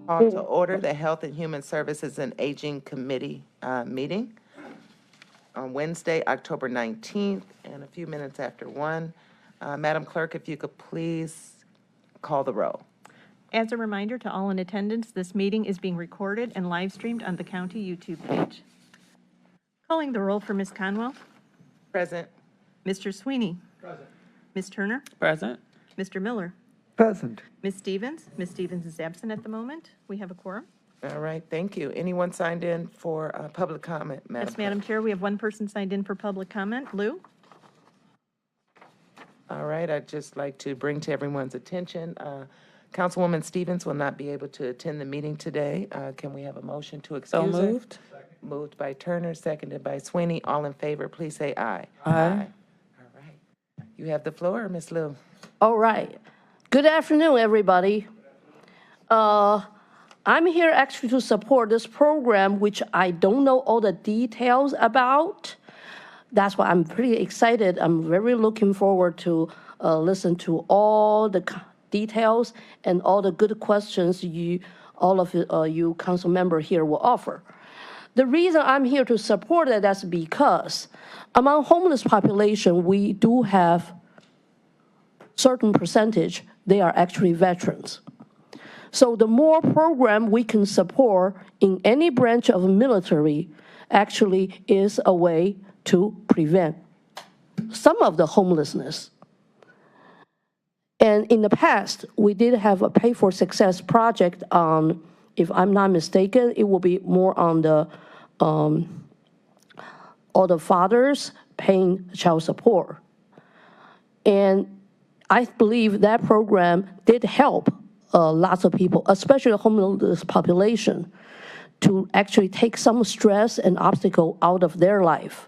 Call to order the Health and Human Services and Aging Committee meeting on Wednesday, October 19th, and a few minutes after 1. Madam Clerk, if you could please call the roll. As a reminder to all in attendance, this meeting is being recorded and live streamed on the county YouTube page. Calling the roll for Ms. Conwell. Present. Mr. Sweeney. Present. Ms. Turner. Present. Mr. Miller. Present. Ms. Stevens. Ms. Stevens is absent at the moment. We have a quorum. All right, thank you. Anyone signed in for public comment, Madam Yes, Madam Chair, we have one person signed in for public comment. Lou? All right, I'd just like to bring to everyone's attention, Councilwoman Stevens will not be able to attend the meeting today. Can we have a motion to excuse her? So moved. Moved by Turner, seconded by Sweeney. All in favor, please say aye. Aye. All right. You have the floor, Ms. Lou. All right. Good afternoon, everybody. I'm here actually to support this program, which I don't know all the details about. That's why I'm pretty excited. I'm very looking forward to listen to all the details and all the good questions all of you council members here will offer. The reason I'm here to support it, that's because among homeless population, we do have certain percentage, they are actually veterans. So the more program we can support in any branch of military actually is a way to prevent some of the homelessness. And in the past, we did have a Pay for Success project on, if I'm not mistaken, it will be more on the all the fathers paying child support. And I believe that program did help lots of people, especially the homeless population, to actually take some stress and obstacle out of their life.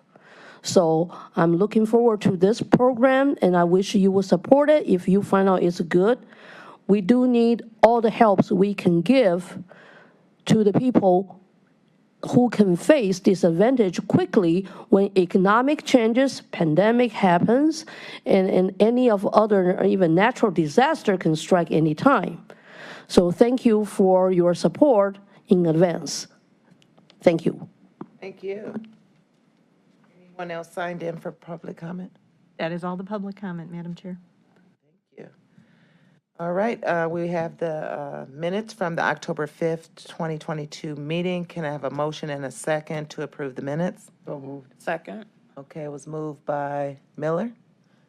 So I'm looking forward to this program, and I wish you will support it if you find out it's good. We do need all the helps we can give to the people who can face disadvantage quickly when economic changes, pandemic happens, and any of other, even natural disaster can strike any time. So thank you for your support in advance. Thank you. Thank you. Anyone else signed in for public comment? That is all the public comment, Madam Chair. Thank you. All right, we have the minutes from the October 5th, 2022 meeting. Can I have a motion and a second to approve the minutes? So moved. Second. Okay, it was moved by Miller,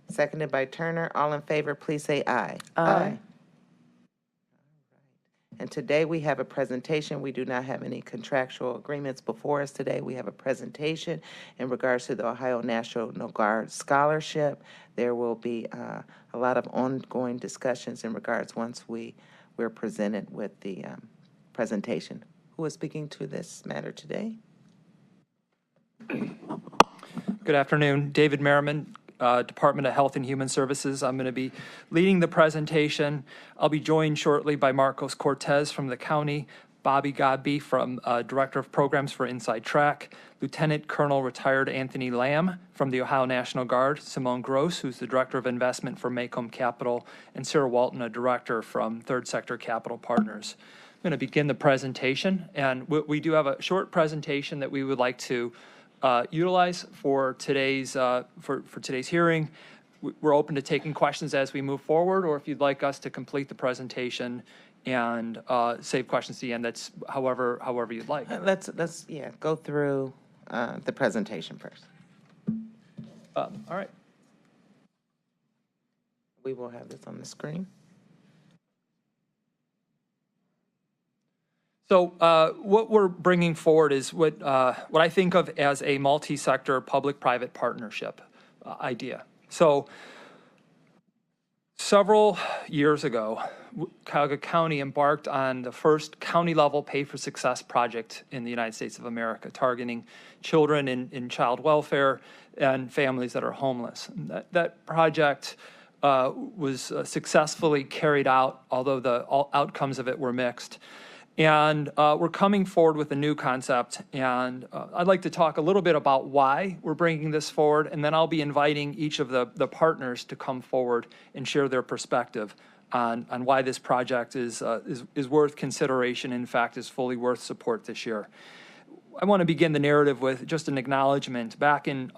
seconded by Turner. All in favor, please say aye. Aye. And today we have a presentation. We do not have any contractual agreements before us today. We have a presentation in regards to the Ohio National Guard Scholarship. There will be a lot of ongoing discussions in regards once we're presented with the presentation. Who is speaking to this matter today? Good afternoon. David Merriman, Department of Health and Human Services. I'm going to be leading the presentation. I'll be joined shortly by Marcos Cortez from the county, Bobby Godby from Director of Programs for Inside Track, Lieutenant Colonel retired Anthony Lamb from the Ohio National Guard, Simone Gross, who's the Director of Investment for Macomb Capital, and Sarah Walton, a Director from Third Sector Capital Partners. I'm going to begin the presentation, and we do have a short presentation that we would like to utilize for today's today's hearing. We're open to taking questions as we move forward, or if you'd like us to complete the presentation and save questions to the end, that's however you'd like. Let's go through the presentation first. All right. We will have this on the screen. So what we're bringing forward is what I think of as a multi-sector public-private partnership idea. So several years ago, Cuyahoga County embarked on the first county-level pay-for-success project in the United States of America, targeting children in child welfare and families that are homeless. That project was successfully carried out, although the outcomes of it were mixed. And we're coming forward with a new concept, and I'd like to talk a little bit about why we're bringing this forward, and then I'll be inviting each of the partners to come forward and share their perspective on why this project is worth consideration, in fact, is fully worth support this year. I want to begin the narrative with just an acknowledgement. Back in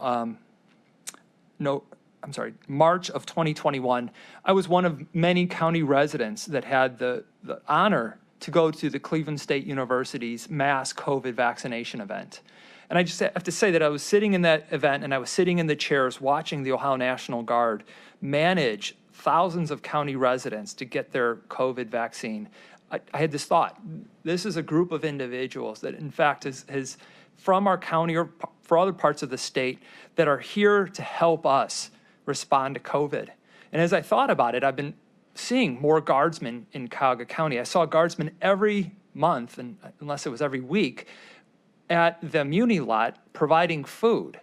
March of 2021, I was one of many county residents that had the honor to go to the Cleveland State University's mass COVID vaccination event. And I just have to say that I was sitting in that event and I was sitting in the chairs watching the Ohio National Guard manage thousands of county residents to get their COVID vaccine. I had this thought, this is a group of individuals that in fact is from our county or for other parts of the state that are here to help us respond to COVID. And as I thought about it, I've been seeing more guardsmen in Cuyahoga County. I saw guardsmen every month, and unless it was every week, at the Muni lot providing food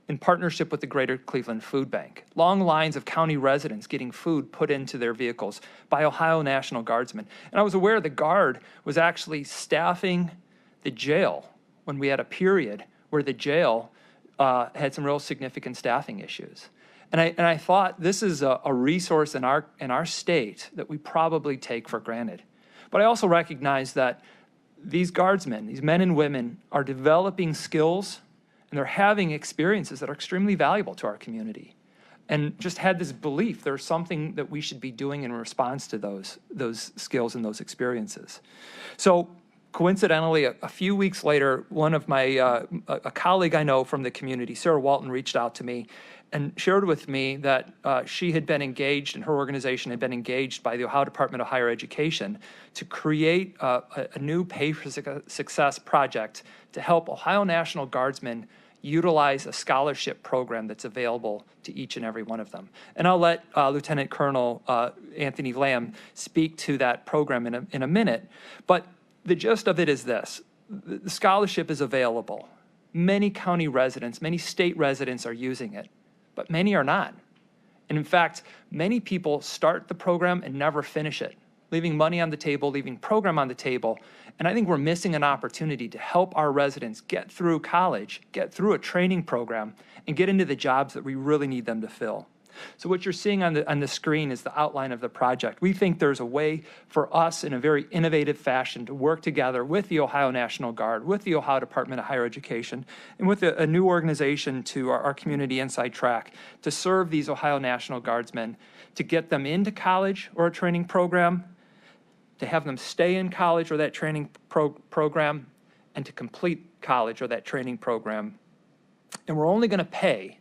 in partnership with the Greater Cleveland Food Bank. Long lines of county residents getting food put into their vehicles by Ohio National Guardsmen. And I was aware the Guard was actually staffing the jail when we had a period where the jail had some real significant staffing issues. And I thought this is a resource in our state that we probably take for granted. But I also recognize that these guardsmen, these men and women, are developing skills and they're having experiences that are extremely valuable to our community. And just had this belief there's something that we should be doing in response to those skills and those experiences. So coincidentally, a few weeks later, one of my, a colleague I know from the community, Sarah Walton, reached out to me and shared with me that she had been engaged and her organization had been engaged by the Ohio Department of Higher Education to create a new Pay for Success project to help Ohio National Guardsmen utilize a scholarship program that's available to each and every one of them. And I'll let Lieutenant Colonel Anthony Lamb speak to that program in a minute. But the gist of it is this. The scholarship is available. Many county residents, many state residents are using it, but many are not. And in fact, many people start the program and never finish it, leaving money on the table, leaving program on the table. And I think we're missing an opportunity to help our residents get through college, get through a training program, and get into the jobs that we really need them to fill. So what you're seeing on the screen is the outline of the project. We think there's a way for us in a very innovative fashion to work together with the Ohio National Guard, with the Ohio Department of Higher Education, and with a new organization to our community Inside Track to serve these Ohio National Guardsmen, to get them into college or a training program, to have them stay in college or that training program, and to complete college or that training program. And we're only going to pay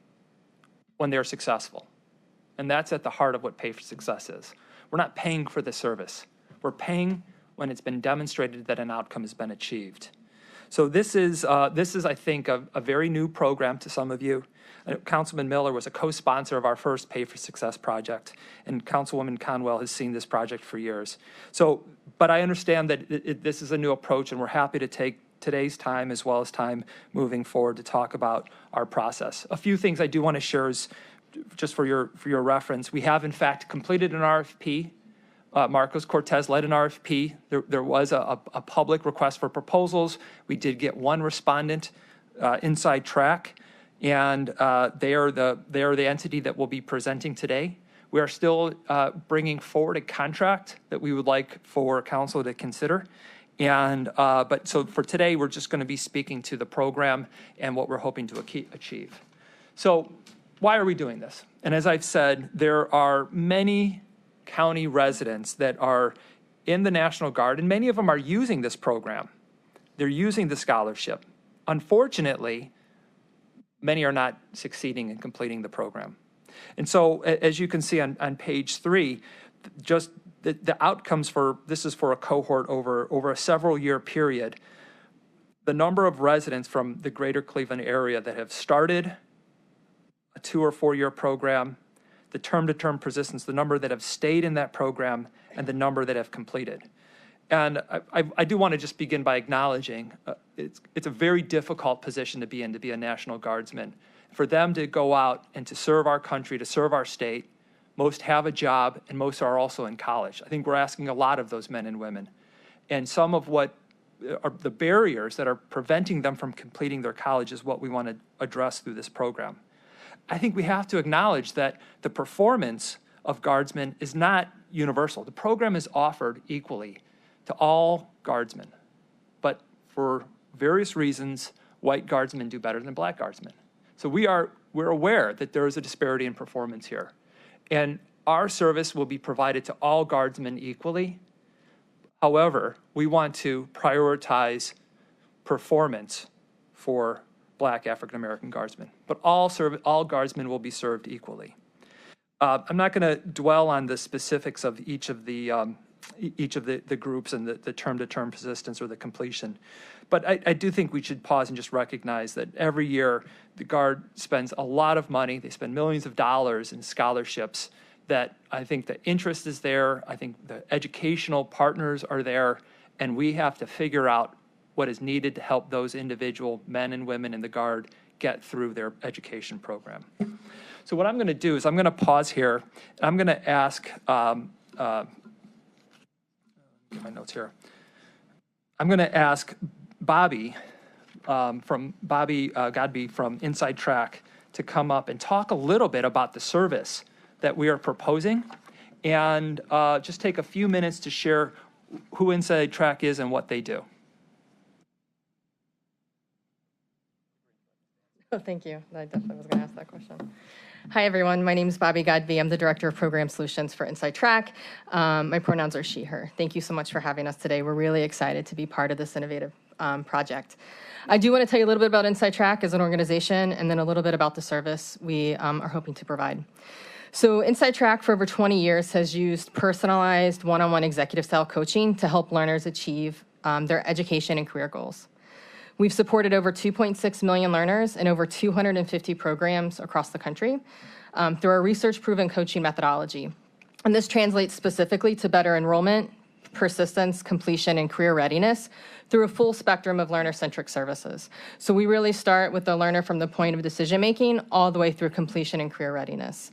when they're successful. And that's at the heart of what Pay for Success is. We're not paying for the service. We're paying when it's been demonstrated that an outcome has been achieved. So this is I think, a very new program to some of you. Councilman Miller was a co-sponsor of our first Pay for Success project, and Councilwoman Conwell has seen this project for years. So, but I understand that this is a new approach, and we're happy to take today's time as well as time moving forward to talk about our process. A few things I do want to share is just for your reference. We have in fact completed an RFP. Marcos Cortez led an RFP. There was a public request for proposals. We did get one respondent, Inside Track, and they are the entity that will be presenting today. We are still bringing forward a contract that we would like for council to consider. And but so for today, we're just going to be speaking to the program and what we're hoping to achieve. So why are we doing this? And as I've said, there are many county residents that are in the National Guard, and many of them are using this program. They're using the scholarship. Unfortunately, many are not succeeding in completing the program. And so as you can see on page 3, just the outcomes for, this is for a cohort over a several year period, the number of residents from the greater Cleveland area that have started a 2 or 4 year program, the term-to-term persistence, the number that have stayed in that program, and the number that have completed. And I do want to just begin by acknowledging it's a very difficult position to be in, to be a National Guardsman. For them to go out and to serve our country, to serve our state, most have a job and most are also in college. I think we're asking a lot of those men and women. And some of what are the barriers that are preventing them from completing their college is what we want to address through this program. I think we have to acknowledge that the performance of guardsmen is not universal. The program is offered equally to all guardsmen, but for various reasons, white guardsmen do better than black guardsmen. So we're aware that there is a disparity in performance here. And our service will be provided to all guardsmen equally. However, we want to prioritize performance for black African-American guardsmen, but all guardsmen will be served equally. I'm not going to dwell on the specifics of each of the groups and the term-to-term persistence or the completion, but I do think we should pause and just recognize that every year the Guard spends a lot of money. They spend millions of dollars in scholarships. That I think the interest is there. I think the educational partners are there, and we have to figure out what is needed to help those individual men and women in the Guard get through their education program. So what I'm going to do is I'm going to pause here, and I'm going to ask, get my notes here. I'm going to ask Bobby Godby from Inside Track to come up and talk a little bit about the service that we are proposing, and just take a few minutes to share who Inside Track is and what they do. Oh, thank you. I definitely was going to ask that question. Hi, everyone. My name is Bobby Godby. I'm the Director of Program Solutions for Inside Track. My pronouns are she, her. Thank you so much for having us today. We're really excited to be part of this innovative project. I do want to tell you a little bit about Inside Track as an organization, and then a little bit about the service we are hoping to provide. So Inside Track for over 20 years has used personalized one-on-one executive style coaching to help learners achieve their education and career goals. We've supported over 2.6 million learners in over 250 programs across the country through our research-proven coaching methodology. And this translates specifically to better enrollment, persistence, completion, and career readiness through a full spectrum of learner-centric services. So we really start with the learner from the point of decision-making all the way through completion and career readiness.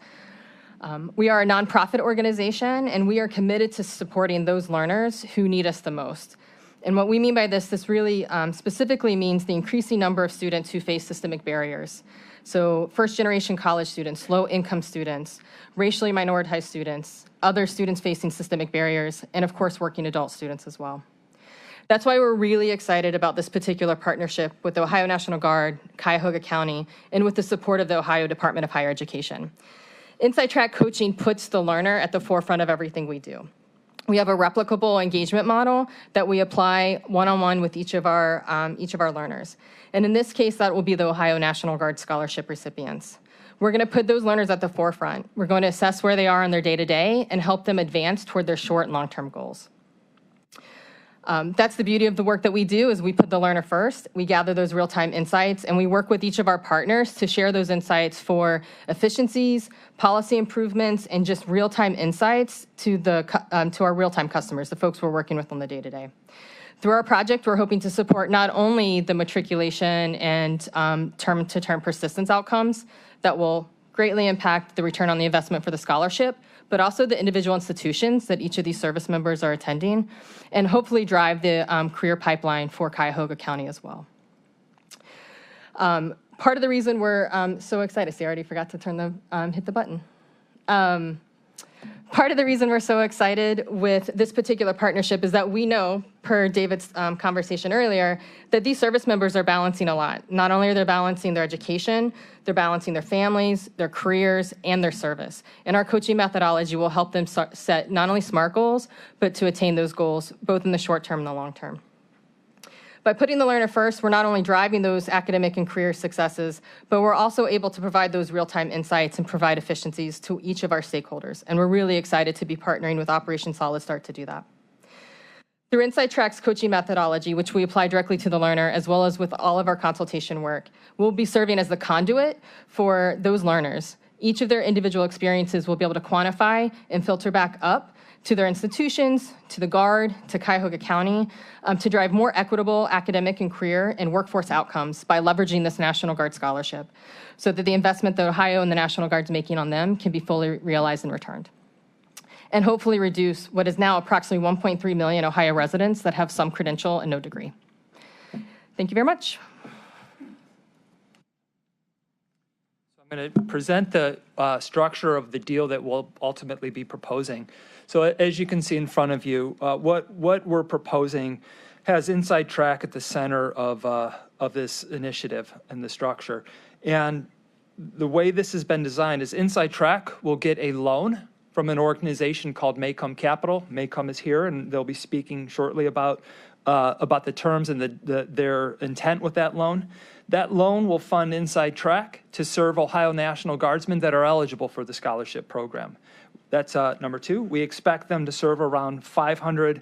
We are a nonprofit organization, and we are committed to supporting those learners who need us the most. And what we mean by this really specifically means the increasing number of students who face systemic barriers. So first-generation college students, low-income students, racially minoritized students, other students facing systemic barriers, and of course, working adult students as well. That's why we're really excited about this particular partnership with the Ohio National Guard, Cuyahoga County, and with the support of the Ohio Department of Higher Education. Inside Track coaching puts the learner at the forefront of everything we do. We have a replicable engagement model that we apply one-on-one with each of our learners. And in this case, that will be the Ohio National Guard scholarship recipients. We're going to put those learners at the forefront. We're going to assess where they are in their day-to-day and help them advance toward their short and long-term goals. That's the beauty of the work that we do, is we put the learner first. We gather those real-time insights, and we work with each of our partners to share those insights for efficiencies, policy improvements, and just real-time insights to our real-time customers, the folks we're working with on the day-to-day. Through our project, we're hoping to support not only the matriculation and term-to-term persistence outcomes that will greatly impact the return on the investment for the scholarship, but also the individual institutions that each of these service members are attending, and hopefully drive the career pipeline for Cuyahoga County as well. Part of the reason we're so excited, see, I already forgot to hit the button. Part of the reason we're so excited with this particular partnership is that we know, per David's conversation earlier, that these service members are balancing a lot. Not only are they balancing their education, they're balancing their families, their careers, and their service. And our coaching methodology will help them set not only SMART goals, but to attain those goals, both in the short term and the long term. By putting the learner first, we're not only driving those academic and career successes, but we're also able to provide those real-time insights and provide efficiencies to each of our stakeholders. And we're really excited to be partnering with Operation Solid Start to do that. Through Inside Track's coaching methodology, which we apply directly to the learner, as well as with all of our consultation work, we'll be serving as the conduit for those learners. Each of their individual experiences will be able to quantify and filter back up to their institutions, to the Guard, to Cuyahoga County, to drive more equitable academic and career and workforce outcomes by leveraging this National Guard scholarship, so that the investment that Ohio and the National Guard is making on them can be fully realized and returned. And hopefully reduce what is now approximately 1.3 million Ohio residents that have some credential and no degree. Thank you very much. So I'm I'm going to present the structure of the deal that we'll ultimately be proposing. So as you can see in front of you, what we're proposing has Inside Track at the center of this initiative and the structure. And the way this has been designed is Inside Track will get a loan from an organization called Maycom Capital. Maycom is here, and they'll be speaking shortly about the terms and their intent with that loan. That loan will fund Inside Track to serve Ohio National Guardsmen that are eligible for the scholarship program. That's number two. We expect them to serve around 500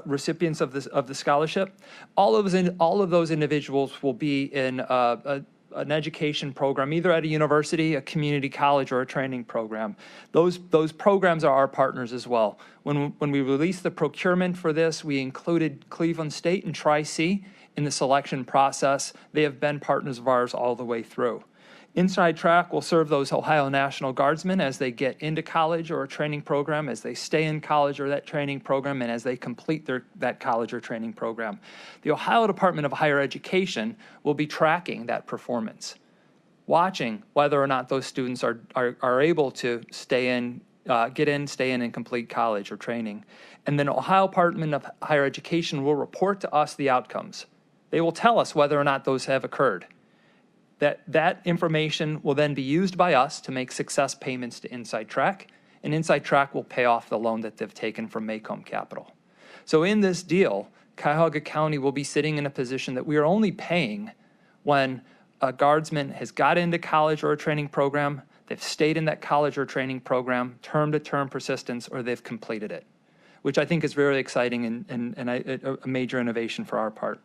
recipients of the scholarship. All of those individuals will be in an education program, either at a university, a community college, or a training program. Those programs are our partners as well. When we released the procurement for this, we included Cleveland State and Tri-C in the selection process. They have been partners of ours all the way through. Inside Track will serve those Ohio National Guardsmen as they get into college or a training program, as they stay in college or that training program, and as they complete that college or training program. The Ohio Department of Higher Education will be tracking that performance, watching whether or not those students are able to stay in, stay in and complete college or training. And then Ohio Department of Higher Education will report to us the outcomes. They will tell us whether or not those have occurred. That information will then be used by us to make success payments to Inside Track, and Inside Track will pay off the loan that they've taken from Maycom Capital. So in this deal, Cuyahoga County will be sitting in a position that we are only paying when a guardsman has got into college or a training program, they've stayed in that college or training program, term-to-term persistence, or they've completed it, which I think is very exciting and a major innovation for our part.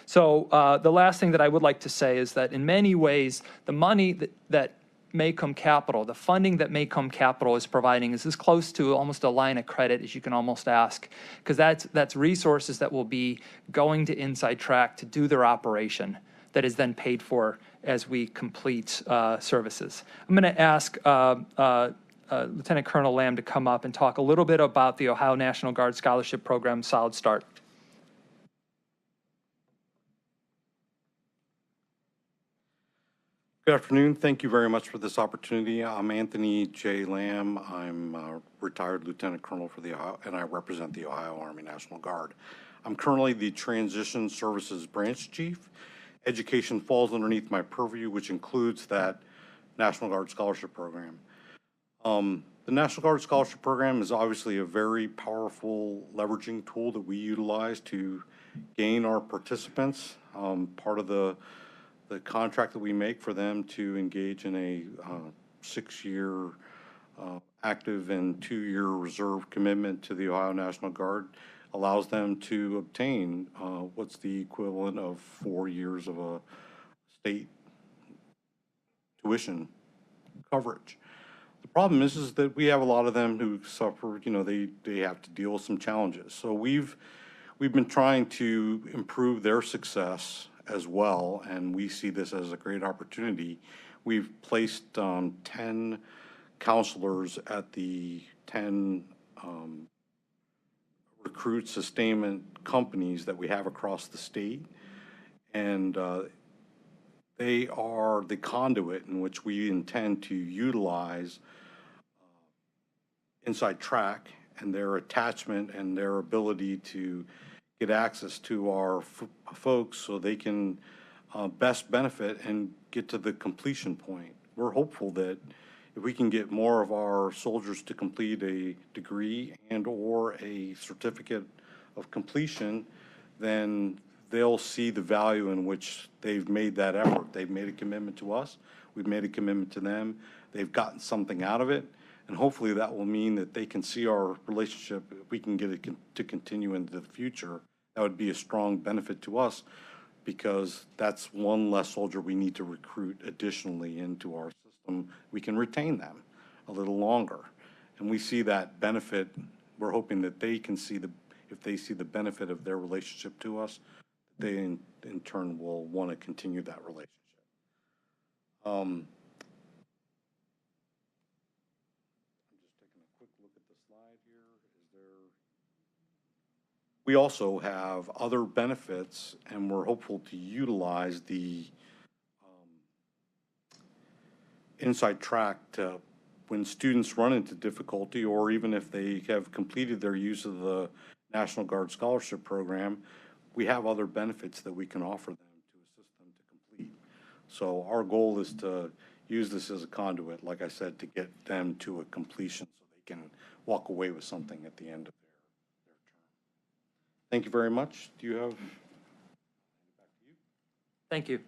So the last thing that I would like to say is that in many ways, the money that Maycom Capital, the funding that Maycom Capital is providing is as close to almost a line of credit as you can almost ask, because that's resources that will be going to Inside Track to do their operation that is then paid for as we complete services. I'm going to ask Lieutenant Colonel Lamb to come up and talk a little bit about the Ohio National Guard Scholarship Program, Solid Start. Good afternoon. Thank you very much for this opportunity. I'm Anthony J. Lamb. I'm a retired Lieutenant Colonel for the Ohio, and I represent the Ohio Army National Guard. I'm currently the Transition Services Branch Chief. Education falls underneath my purview, which includes that National Guard Scholarship Program. The National Guard Scholarship Program is obviously a very powerful leveraging tool that we utilize to gain our participants. Part of the contract that we make for them to engage in a 6-year active and 2-year reserve commitment to the Ohio National Guard allows them to obtain what's the equivalent of 4 years of a state tuition coverage. The problem is that we have a lot of them who suffer, they have to deal with some challenges. So we've been trying to improve their success as well, and we see this as a great opportunity. We've placed 10 counselors at the 10 recruit sustainment companies that we have across the state, and they are the conduit in which we intend to utilize Inside Track and their attachment and their ability to get access to our folks so they can best benefit and get to the completion point. We're hopeful that if we can get more of our soldiers to complete a degree and or a certificate of completion, then they'll see the value in which they've made that effort. They've made a commitment to us. We've made a commitment to them. They've gotten something out of it. And hopefully that will mean that they can see our relationship, if we can get it to continue into the future. That would be a strong benefit to us, because that's one less soldier we need to recruit additionally into our system. We can retain them a little longer. And we see that benefit. We're hoping that they can see if they see the benefit of their relationship to us, they in turn will want to continue that relationship. I'm just taking a quick look at the slide here. We also have other benefits, and we're hopeful to utilize the Inside Track to, when students run into difficulty, or even if they have completed their use of the National Guard Scholarship Program, we have other benefits that we can offer them to assist them to complete. So our goal is to use this as a conduit, like I said, to get them to a completion so they can walk away with something at the end of their term. Thank you very much. Do you have? Thank you.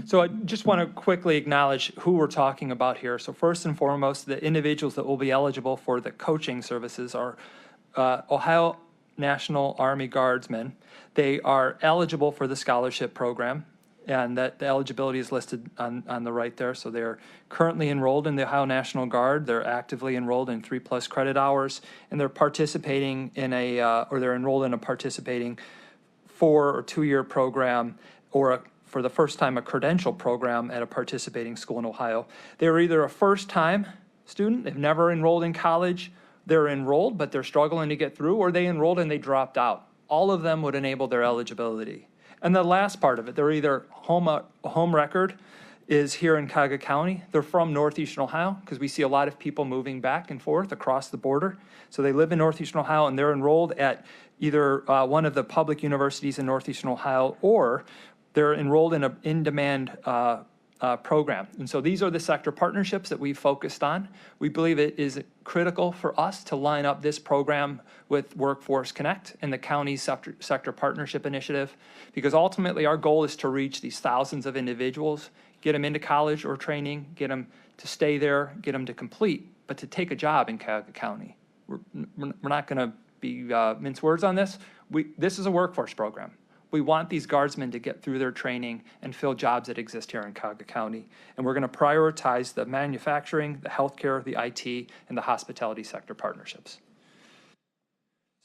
So I just want to quickly acknowledge who we're talking about here. So first and foremost, the individuals that will be eligible for the coaching services are Ohio National Army Guardsmen. They are eligible for the scholarship program, and that the eligibility is listed on the right there. So they're currently enrolled in the Ohio National Guard. They're actively enrolled in 3+ credit hours, and they're participating in or they're enrolled in a participating 4- or 2-year program, or for the first time, a credential program at a participating school in Ohio. They're either a first-time student, they've never enrolled in college, they're enrolled, but they're struggling to get through, or they enrolled and they dropped out. All of them would enable their eligibility. And the last part of it, they're either home record is here in Cuyahoga County. They're from Northeastern Ohio, because we see a lot of people moving back and forth across the border. So they live in Northeastern Ohio, and they're enrolled at either one of the public universities in Northeastern Ohio, or they're enrolled in an in-demand program. And so these are the sector partnerships that we've focused on. We believe it is critical for us to line up this program with Workforce Connect and the county's sector partnership initiative, because ultimately our goal is to reach these thousands of individuals, get them into college or training, get them to stay there, get them to complete, but to take a job in Cuyahoga County. We're not going to be mince words on this. This is a workforce program. We want these guardsmen to get through their training and fill jobs that exist here in Cuyahoga County. And we're going to prioritize the manufacturing, the healthcare, the IT, and the hospitality sector partnerships.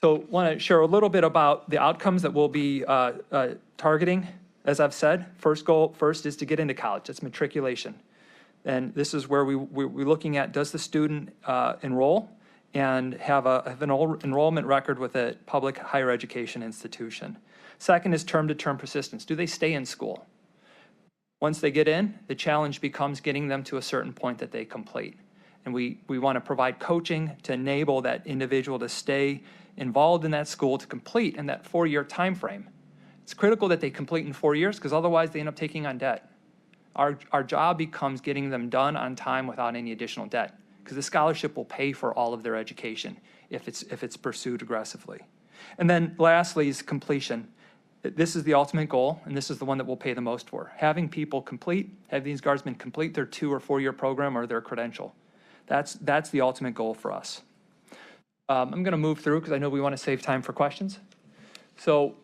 So I want to share a little bit about the outcomes that we'll be targeting. As I've said, first is to get into college. That's matriculation. And this is where we're looking at, does the student enroll and have an enrollment record with a public higher education institution. Second is term-to-term persistence. Do they stay in school? Once they get in, the challenge becomes getting them to a certain point that they complete. And we want to provide coaching to enable that individual to stay involved in that school to complete in that 4-year time frame. It's critical that they complete in 4 years, because otherwise they end up taking on debt. Our job becomes getting them done on time without any additional debt, because the scholarship will pay for all of their education if it's pursued aggressively. And then lastly is completion. This is the ultimate goal, and this is the one that we'll pay the most for. Having people have these guardsmen complete their 2- or 4-year program or their credential. That's the ultimate goal for us. I'm going to move through because I know we want to save time for questions. So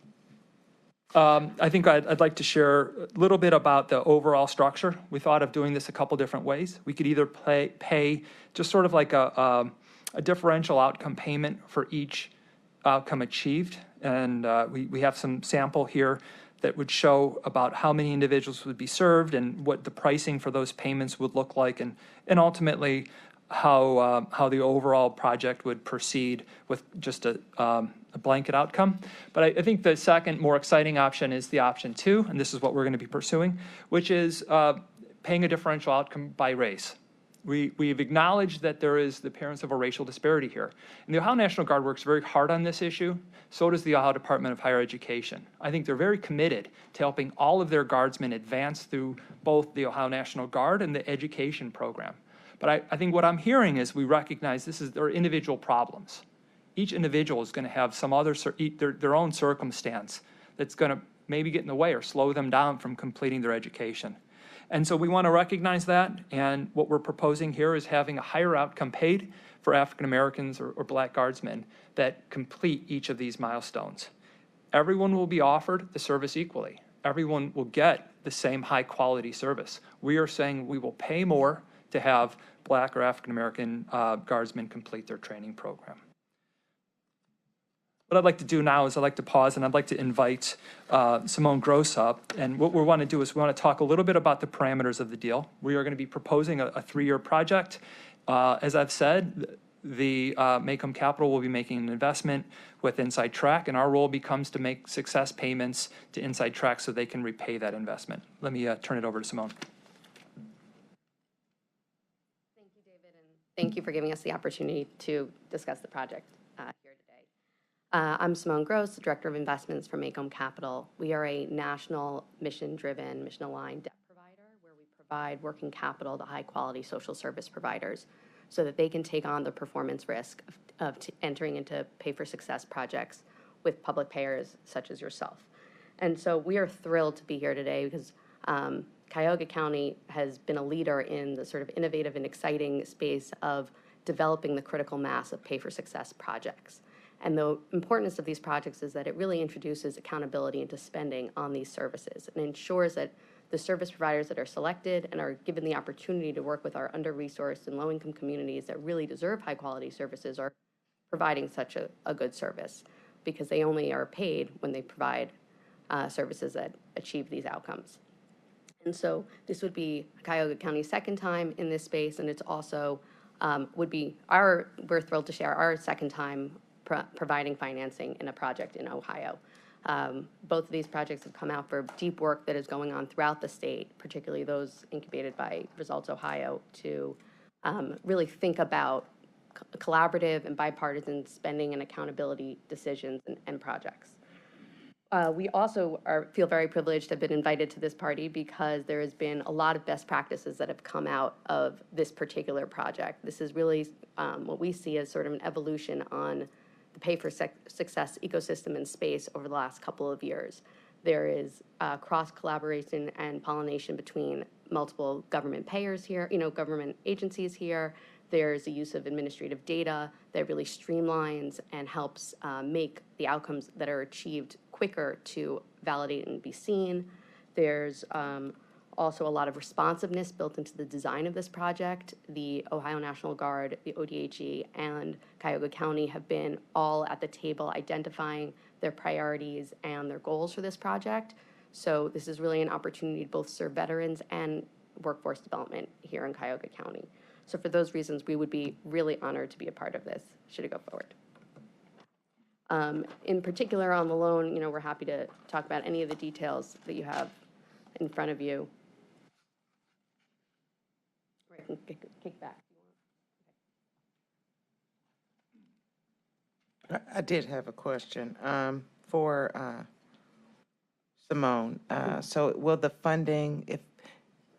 I think I'd like to share a little bit about the overall structure. We thought of doing this a couple different ways. We could either pay just sort of like a differential outcome payment for each outcome achieved. And we have some sample here that would show about how many individuals would be served and what the pricing for those payments would look like, and ultimately how the overall project would proceed with just a blanket outcome. But I think the second more exciting option is the option 2, and this is what we're going to be pursuing, which is paying a differential outcome by race. We've acknowledged that there is the appearance of a racial disparity here. And the Ohio National Guard works very hard on this issue. So does the Ohio Department of Higher Education. I think they're very committed to helping all of their guardsmen advance through both the Ohio National Guard and the education program. But I think what I'm hearing is we recognize there are individual problems. Each individual is going to have some other their own circumstance that's going to maybe get in the way or slow them down from completing their education. And so we want to recognize that, and what we're proposing here is having a higher outcome paid for African Americans or Black guardsmen that complete each of these milestones. Everyone will be offered the service equally. Everyone will get the same high quality service. We are saying we will pay more to have Black or African American guardsmen complete their training program. What I'd like to do now is I'd like to pause, and I'd like to invite Simone Gross up. And what we want to do is we want to talk a little bit about the parameters of the deal. We are going to be proposing a 3-year project. As I've said, the Macomb Capital will be making an investment with Inside Track, and our role becomes to make success payments to Inside Track so they can repay that investment. Let me turn it over to Simone. Thank you for giving us the opportunity to discuss the project here today. I'm Simone Gross, the Director of Investments for Macomb Capital. We are a national mission-driven, mission-aligned debt provider where we provide working capital to high-quality social service providers so that they can take on the performance risk of entering into pay-for-success projects with public payers such as yourself. And so we are thrilled to be here today because Cuyahoga County has been a leader in the sort of innovative and exciting space of developing the critical mass of pay-for-success projects. And the importance of these projects is that it really introduces accountability into spending on these services and ensures that the service providers that are selected and are given the opportunity to work with our under-resourced and low-income communities that really deserve high-quality services are providing such a good service, because they only are paid when they provide services that achieve these outcomes. And so this would be Cuyahoga County's second time in this space, and it's also we're thrilled to share our second time providing financing in a project in Ohio. Both of these projects have come out for deep work that is going on throughout the state, particularly those incubated by Results Ohio, to really think about collaborative and bipartisan spending and accountability decisions and projects. We also feel very privileged to have been invited to this party because there has been a lot of best practices that have come out of this particular project. This is really what we see as sort of an evolution on the pay-for-success ecosystem and space over the last couple of years. There is cross-collaboration and pollination between multiple government payers here, government agencies here. There's the use of administrative data that really streamlines and helps make the outcomes that are achieved quicker to validate and be seen. There's also a lot of responsiveness built into the design of this project. The Ohio National Guard, the ODHE, and Cuyahoga County have been all at the table identifying their priorities and their goals for this project. So this is really an opportunity to both serve veterans and workforce development here in Cuyahoga County. So for those reasons, we would be really honored to be a part of this, should it go forward. In particular, on the loan, we're happy to talk about any of the details that you have in front of you. Or I can kick back. I did have a question for Simone. So will the funding,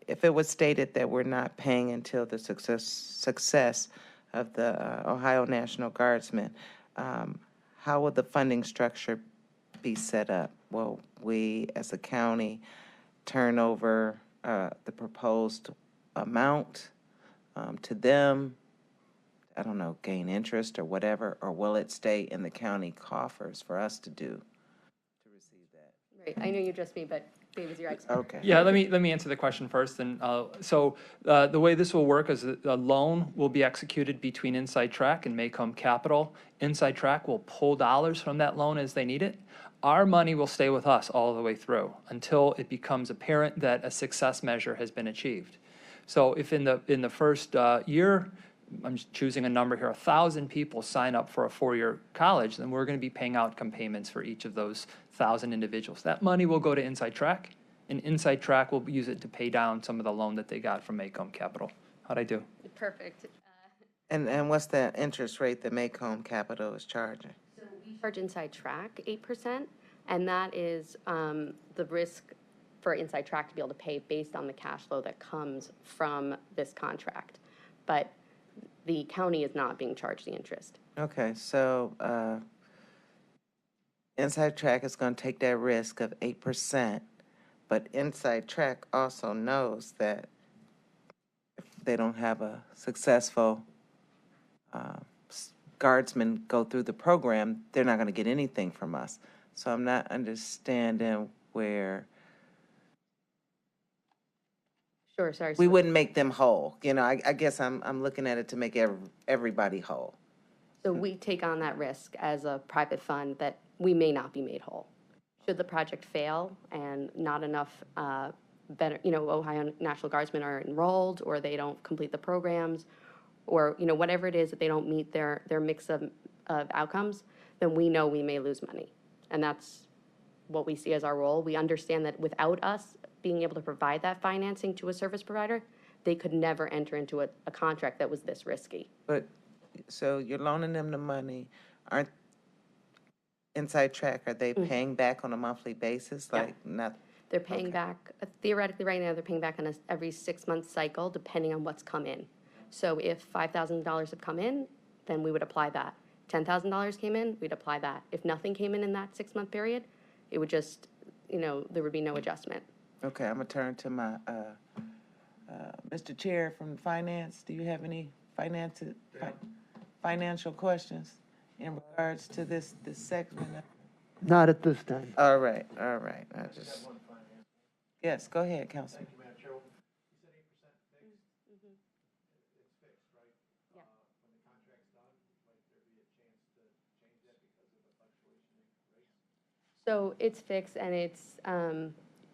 if it was stated that we're not paying until the success of the Ohio National Guardsmen, how will the funding structure be set up? Will we, as a county, turn over the proposed amount to them, I don't know, gain interest or whatever, or will it stay in the county coffers for us to receive that? Right, I know you addressed me, but Dave is your expert. Okay. Yeah, let me answer the question first. And so the way this will work is the loan will be executed between Inside Track and Macomb Capital. Inside Track will pull dollars from that loan as they need it. Our money will stay with us all the way through until it becomes apparent that a success measure has been achieved. So if in the first year, I'm just choosing a number here, 1,000 people sign up for a 4-year college, then we're going to be paying outcome payments for each of those 1,000 individuals. That money will go to Inside Track, and Inside Track will use it to pay down some of the loan that they got from Macomb Capital. How'd I do? Perfect. And what's the interest rate that Macomb Capital is charging? So we charge Inside Track 8%, and that is the risk for Inside Track to be able to pay based on the cash flow that comes from this contract. But the county is not being charged the interest. Okay, so Inside Track is going to take that risk of 8%, but Inside Track also knows that if they don't have a successful guardsman go through the program, they're not going to get anything from us. So I'm not understanding where Sure, sorry. we wouldn't make them whole. I guess I'm looking at it to make everybody whole. So we take on that risk as a private fund that we may not be made whole. Should the project fail and not enough Ohio National Guardsmen are enrolled, or they don't complete the programs, or whatever it is that they don't meet their mix of outcomes, then we know we may lose money. And that's what we see as our role. We understand that without us being able to provide that financing to a service provider, they could never enter into a contract that was this risky. But, so you're loaning them the money, aren't, Inside Track, are they paying back on a monthly basis? Yeah. Like, not, They're paying back, theoretically, right now, they're paying back on every 6-month cycle, depending on what's come in. So if $5,000 have come in, then we would apply that. $10,000 came in, we'd apply that. If nothing came in that 6-month period, it would just, there would be no adjustment. okay, I'm gonna turn to my, Mr. Chair from Finance. Do you have any financial questions in regards to this segment? Not at this time. All right, I just. Yes, go ahead, Councilman. So it's fixed, and it's,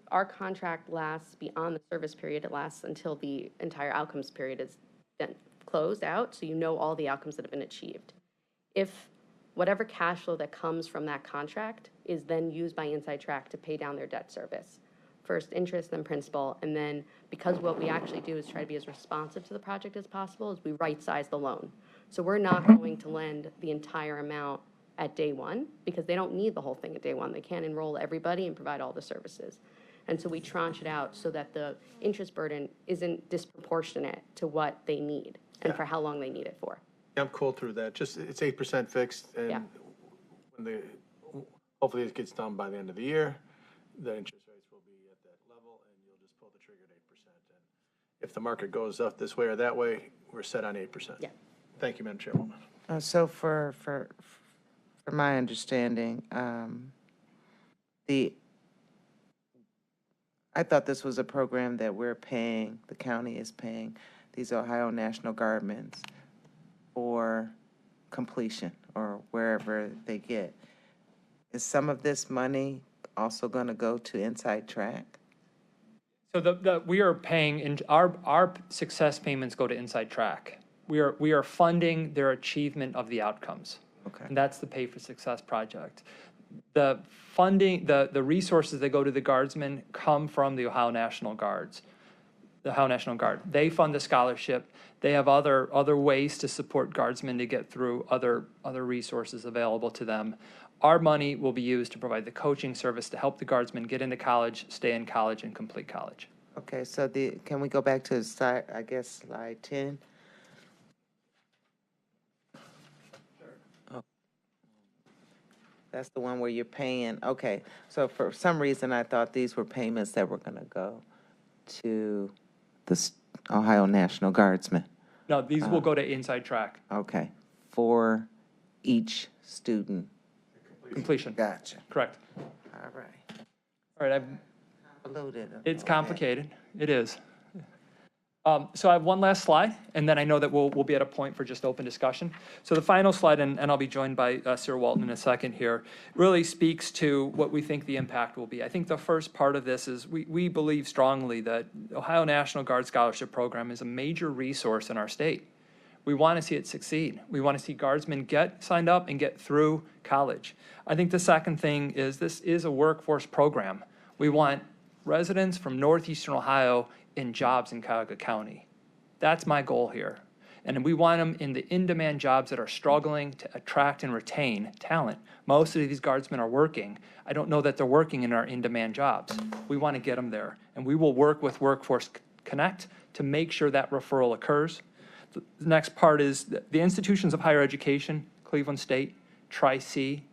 our contract lasts beyond the service period. It lasts until the entire outcomes period is then closed out, so you know all the outcomes that have been achieved. If whatever cash flow that comes from that contract is then used by Inside Track to pay down their debt service, first interest, then principal, and then because what we actually do is try to be as responsive to the project as possible, is we right-size the loan. So we're not going to lend the entire amount at day one, because they don't need the whole thing at day one. They can't enroll everybody and provide all the services. And so we tranche it out so that the interest burden isn't disproportionate to what they need and for how long they need it for. I'm cool through that. Just, it's 8% fixed, Yeah. and when hopefully it gets done by the end of the year, the interest rates will be at that level, and you'll just pull the trigger at 8%. And if the market goes up this way or that way, we're set on 8%. Yeah. Thank you, Madam Chairwoman. So for my understanding, I thought this was a program that we're paying, the county is paying these Ohio National Guardsmen for completion or wherever they get. Is some of this money also going to go to Inside Track? So we are paying, our success payments go to Inside Track. We are funding their achievement of the outcomes. Okay. And that's the Pay for Success project. The funding, the resources that go to the Guardsmen come from the Ohio National Guards. The Ohio National Guard. They fund the scholarship. They have other ways to support Guardsmen to get through other resources available to them. Our money will be used to provide the coaching service to help the Guardsmen get into college, stay in college, and complete college. Okay, so can we go back to slide 10? Oh. That's the one where you're paying, okay. So for some reason, I thought these were payments that were gonna go to the Ohio National Guardsmen. No, these will go to Inside Track. Okay, for each student. Completion. Gotcha. Correct. All right. All right, it's complicated. It is. So I have one last slide, and then I know that we'll be at a point for just open discussion. So the final slide, and I'll be joined by Sir Walton in a second here, really speaks to what we think the impact will be. I think the first part of this is we believe strongly that Ohio National Guard Scholarship Program is a major resource in our state. We want to see it succeed. We want to see Guardsmen get signed up and get through college. I think the second thing is this is a workforce program. We want residents from northeastern Ohio in jobs in Cuyahoga County. That's my goal here. And we want them in the in-demand jobs that are struggling to attract and retain talent. Most of these Guardsmen are working. I don't know that they're working in our in-demand jobs. We want to get them there. And we will work with Workforce Connect to make sure that referral occurs. The next part is the institutions of higher education, Cleveland State, Tri-C.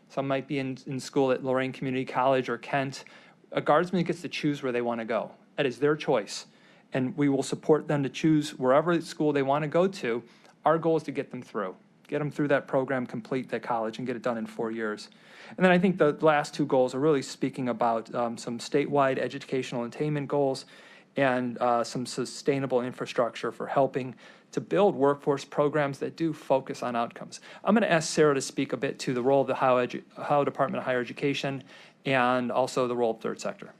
Some might be in school at Lorraine Community College or Kent. A Guardsman gets to choose where they want to go. That is their choice. And we will support them to choose wherever school they want to go to. Our goal is to get them through that program, complete that college, and get it done in 4 years. And then I think the last two goals are really speaking about some statewide educational attainment goals and some sustainable infrastructure for helping to build workforce programs that do focus on outcomes. I'm going to ask Sarah to speak a bit to the role of the Ohio Department of Higher Education and also the role of third sector.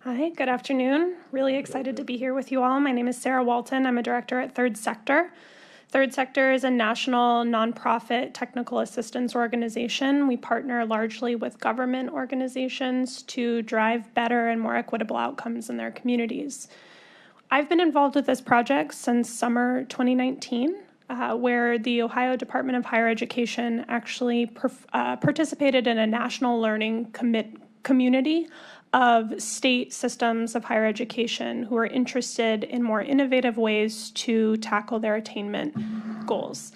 Hi, good afternoon. Really excited to be here with you all. My name is Sarah Walton. I'm a director at Third Sector. Third Sector is a national nonprofit technical assistance organization. We partner largely with government organizations to drive better and more equitable outcomes in their communities. I've been involved with this project since summer 2019, where the Ohio Department of Higher Education actually participated in a national learning community of state systems of higher education who are interested in more innovative ways to tackle their attainment goals.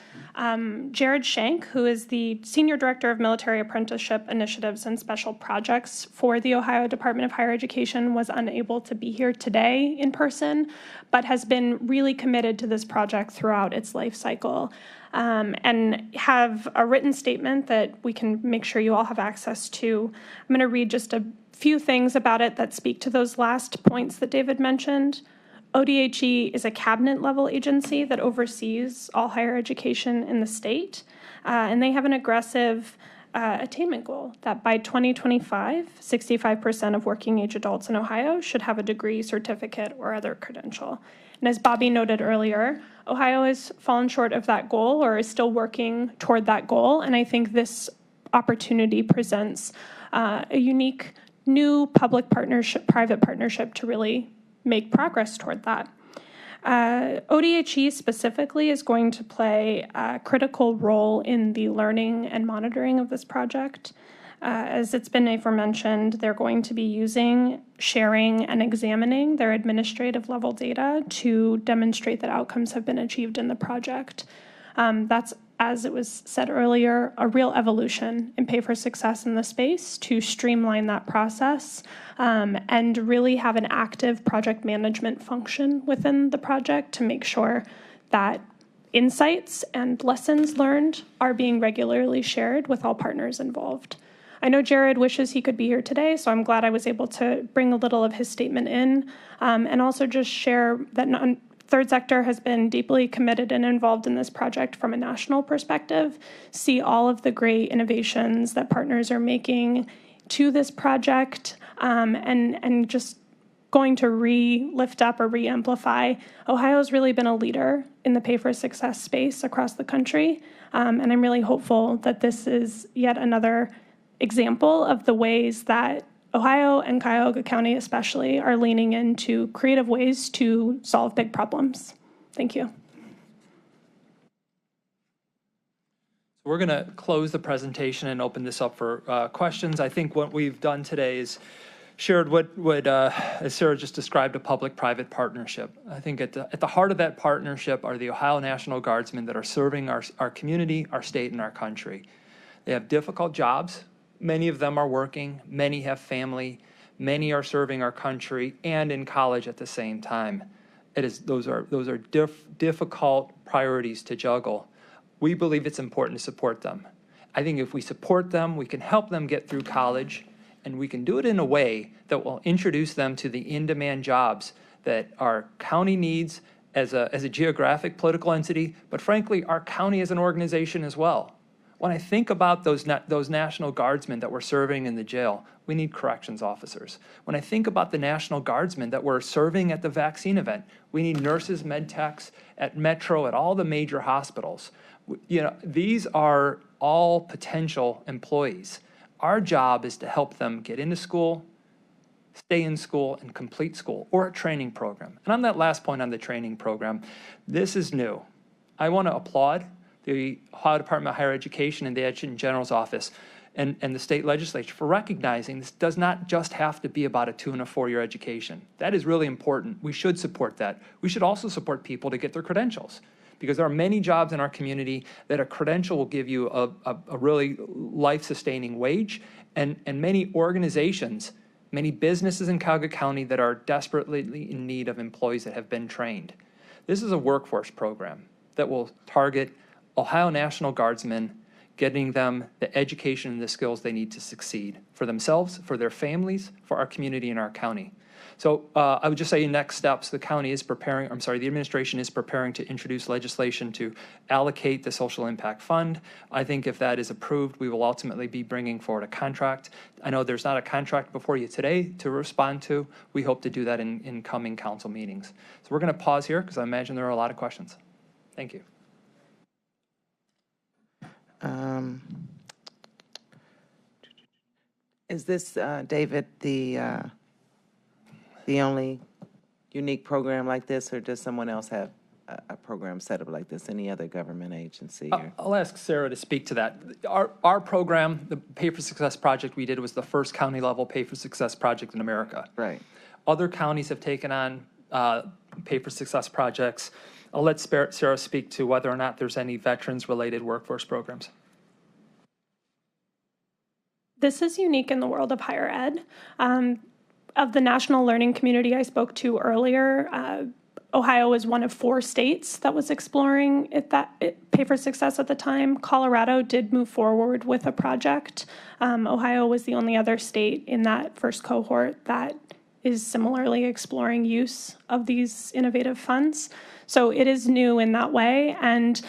Jared Shank, who is the Senior Director of Military Apprenticeship Initiatives and Special Projects for the Ohio Department of Higher Education, was unable to be here today in person, but has been really committed to this project throughout its life cycle. And have a written statement that we can make sure you all have access to. I'm going to read just a few things about it that speak to those last points that David mentioned. ODHE is a cabinet-level agency that oversees all higher education in the state, and they have an aggressive attainment goal that by 2025, 65% of working-age adults in Ohio should have a degree, certificate, or other credential. And as Bobby noted earlier, Ohio has fallen short of that goal or is still working toward that goal, and I think this opportunity presents a unique new public partnership, private partnership to really make progress toward that. ODHE specifically is going to play a critical role in the learning and monitoring of this project. As it's been aforementioned, they're going to be using, sharing, and examining their administrative level data to demonstrate that outcomes have been achieved in the project. That's, as it was said earlier, a real evolution in Pay for Success in the space to streamline that process and really have an active project management function within the project to make sure that insights and lessons learned are being regularly shared with all partners involved. I know Jared wishes he could be here today, so I'm glad I was able to bring a little of his statement in and also just share that Third Sector has been deeply committed and involved in this project from a national perspective, see all of the great innovations that partners are making to this project, and just going to lift up or re-amplify. Ohio's really been a leader in the Pay for Success space across the country, and I'm really hopeful that this is yet another example of the ways that Ohio and Cuyahoga County especially are leaning into creative ways to solve big problems. Thank you. We're going to close the presentation and open this up for questions. I think what we've done today is shared what as Sarah just described, a public-private partnership. I think at the heart of that partnership are the Ohio National Guardsmen that are serving our community, our state, and our country. They have difficult jobs. Many of them are working, many have family, many are serving our country and in college at the same time. Those are difficult priorities to juggle. We believe it's important to support them. I think if we support them, we can help them get through college, and we can do it in a way that will introduce them to the in-demand jobs that our county needs as a geographic political entity, but frankly, our county as an organization as well. When I think about those National Guardsmen that we're serving in the jail, we need corrections officers. When I think about the National Guardsmen that we're serving at the vaccine event, we need nurses, med techs at Metro, at all the major hospitals. These are all potential employees. Our job is to help them get into school, stay in school, and complete school, or a training program. And on that last point on the training program, this is new. I want to applaud the Ohio Department of Higher Education and the Adjutant General's Office and the state legislature for recognizing this does not just have to be about a 2- and 4-year education. That is really important. We should support that. We should also support people to get their credentials, because there are many jobs in our community that a credential will give you a really life-sustaining wage, and many organizations, many businesses in Cuyahoga County that are desperately in need of employees that have been trained. This is a workforce program that will target Ohio National Guardsmen, getting them the education and the skills they need to succeed for themselves, for their families, for our community and our county. So I would just say next steps, the administration is preparing to introduce legislation to allocate the Social Impact Fund. I think if that is approved, we will ultimately be bringing forward a contract. I know there's not a contract before you today to respond to. We hope to do that in coming council meetings. So we're going to pause here because I imagine there are a lot of questions. Thank you. Is this, David, the only unique program like this, or does someone else have a program set up like this? Any other government agency? Or? I'll ask Sarah to speak to that. Our program, the Pay for Success project we did, was the first county-level Pay for Success project in America. Right. Other counties have taken on Pay for Success projects. I'll let Sarah speak to whether or not there's any veterans-related workforce programs. This is unique in the world of higher ed. Of the national learning community I spoke to earlier, Ohio was one of 4 states that was exploring Pay for Success at the time. Colorado did move forward with a project. Ohio was the only other state in that first cohort that is similarly exploring use of these innovative funds. So it is new in that way, and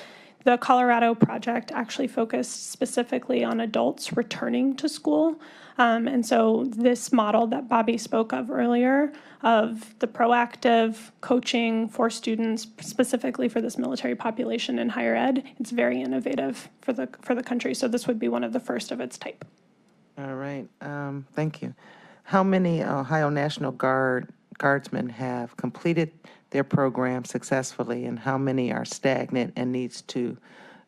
the Colorado project actually focused specifically on adults returning to school. And so this model that Bobby spoke of earlier, of the proactive coaching for students, specifically for this military population in higher ed, it's very innovative for the country. So this would be one of the first of its type. All right. Thank you. How many Ohio National Guardsmen have completed their program successfully, and how many are stagnant and needs to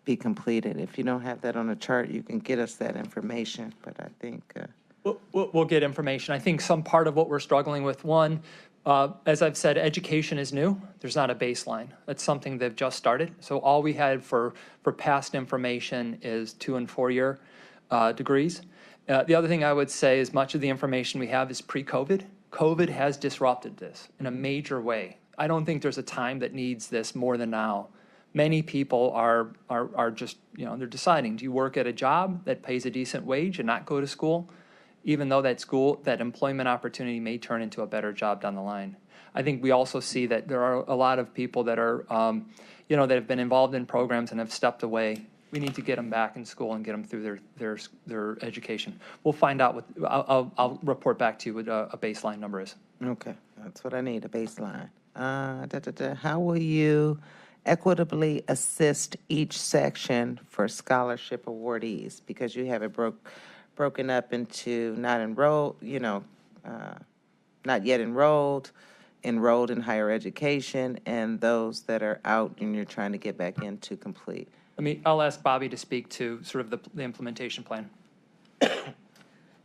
be completed? If you don't have that on a chart, you can get us that information, but I think... We'll get information. I think some part of what we're struggling with, one, as I've said, education is new. There's not a baseline. That's something they've just started. So all we had for past information is 2- and 4-year degrees. The other thing I would say is much of the information we have is pre-COVID. COVID has disrupted this in a major way. I don't think there's a time that needs this more than now. Many people are just, they're deciding, do you work at a job that pays a decent wage and not go to school? Even though that employment opportunity may turn into a better job down the line. I think we also see that there are a lot of people that are, that have been involved in programs and have stepped away. We need to get them back in school and get them through their education. We'll find out I'll report back to you what a baseline number is. Okay, that's what I need, a baseline. How will you equitably assist each section for scholarship awardees? Because you have it broken up into not enrolled, not yet enrolled in higher education, and those that are out and you're trying to get back in to complete. I'll ask Bobby to speak to sort of the implementation plan.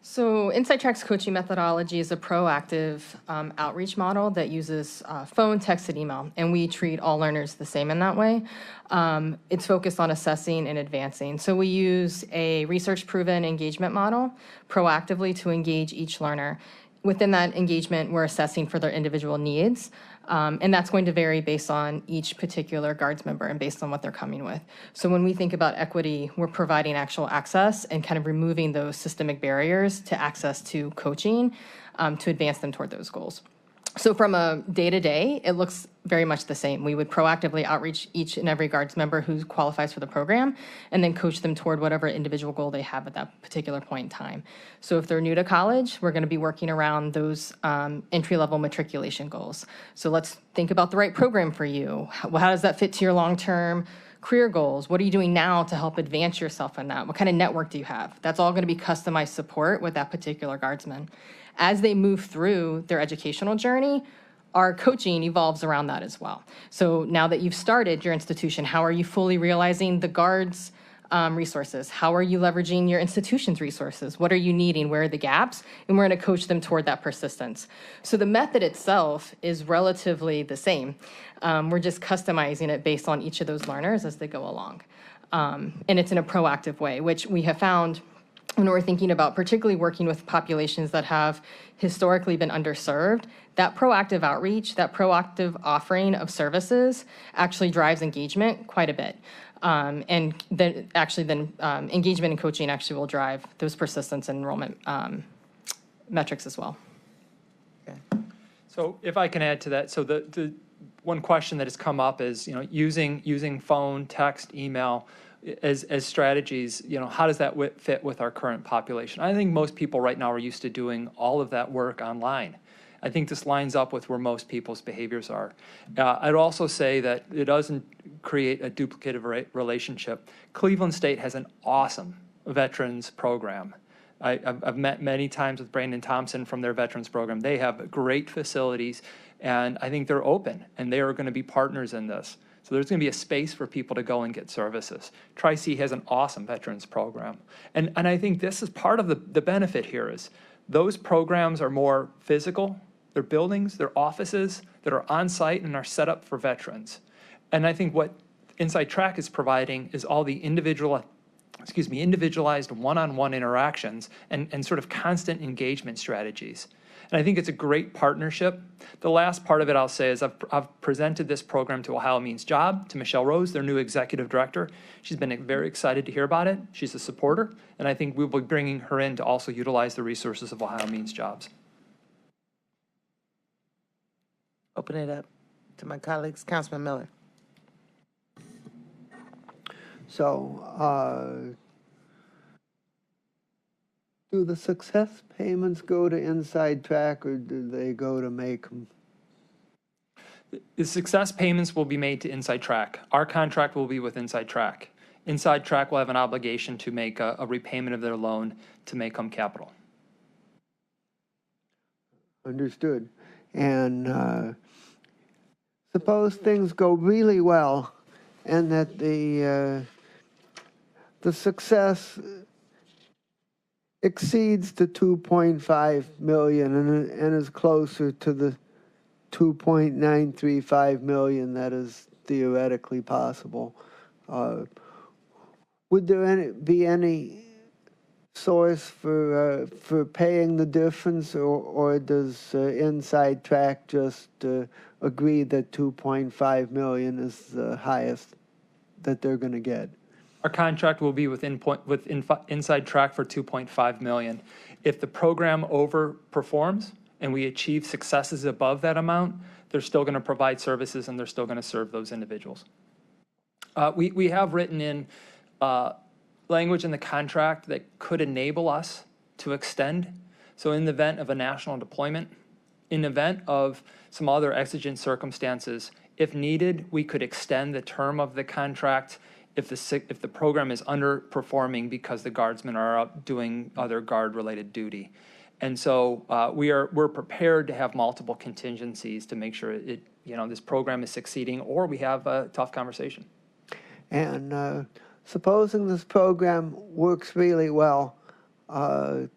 So Insight Track's coaching methodology is a proactive outreach model that uses phone, text, and email, and we treat all learners the same in that way. It's focused on assessing and advancing. So we use a research-proven engagement model proactively to engage each learner. Within that engagement, we're assessing for their individual needs, and that's going to vary based on each particular Guards member and based on what they're coming with. So when we think about equity, we're providing actual access and kind of removing those systemic barriers to access to coaching to advance them toward those goals. So from a day-to-day, it looks very much the same. We would proactively outreach each and every Guards member who qualifies for the program and then coach them toward whatever individual goal they have at that particular point in time. So if they're new to college, we're going to be working around those entry-level matriculation goals. So let's think about the right program for you. How does that fit to your long-term career goals? What are you doing now to help advance yourself in that? What kind of network do you have? That's all going to be customized support with that particular Guardsman. As they move through their educational journey, our coaching evolves around that as well. So now that you've started your institution, how are you fully realizing the Guards' resources? How are you leveraging your institution's resources? What are you needing? Where are the gaps? And we're going to coach them toward that persistence. So the method itself is relatively the same. We're just customizing it based on each of those learners as they go along. And it's in a proactive way, which we have found when we're thinking about particularly working with populations that have historically been underserved, that proactive outreach, that proactive offering of services actually drives engagement quite a bit. And then engagement and coaching actually will drive those persistence and enrollment metrics as well. Okay. So if I can add to that, so the one question that has come up is, using phone, text, email as strategies, how does that fit with our current population? I think most people right now are used to doing all of that work online. I think this lines up with where most people's behaviors are. I'd also say that it doesn't create a duplicative relationship. Cleveland State has an awesome veterans program. I've met many times with Brandon Thompson from their veterans program. They have great facilities, and I think they're open, and they are going to be partners in this. So there's going to be a space for people to go and get services. Tri-C has an awesome veterans program. And I think this is part of the benefit here is those programs are more physical. They're buildings, they're offices that are on site and are set up for veterans. And I think what Inside Track is providing is all the individualized one-on-one interactions and sort of constant engagement strategies. And I think it's a great partnership. The last part of it I'll say is I've presented this program to Ohio Means Job, to Michelle Rose, their new executive director. She's been very excited to hear about it. She's a supporter, and I think we'll be bringing her in to also utilize the resources of Ohio Means Jobs. Open it up to my colleagues. Councilman Miller. So, do the success payments go to Inside Track, or do they go to Macomb? The success payments will be made to Inside Track. Our contract will be with Inside Track. Inside Track will have an obligation to make a repayment of their loan to Macomb Capital. Understood. And suppose things go really well and that the success exceeds the 2.5 million and is closer to the 2.935 million that is theoretically possible. Would there be any source for paying the difference, or does Inside Track just agree that 2.5 million is the highest that they're going to get? Our contract will be with Inside Track for $2.5 million. If the program overperforms and we achieve successes above that amount, they're still going to provide services and they're still going to serve those individuals. We have written in language in the contract that could enable us to extend. So in the event of a national deployment, in the event of some other exigent circumstances, if needed, we could extend the term of the contract if the program is underperforming because the guardsmen are out doing other guard-related duty. And so we're prepared to have multiple contingencies to make sure this program is succeeding, or we have a tough conversation. And supposing this program works really well, how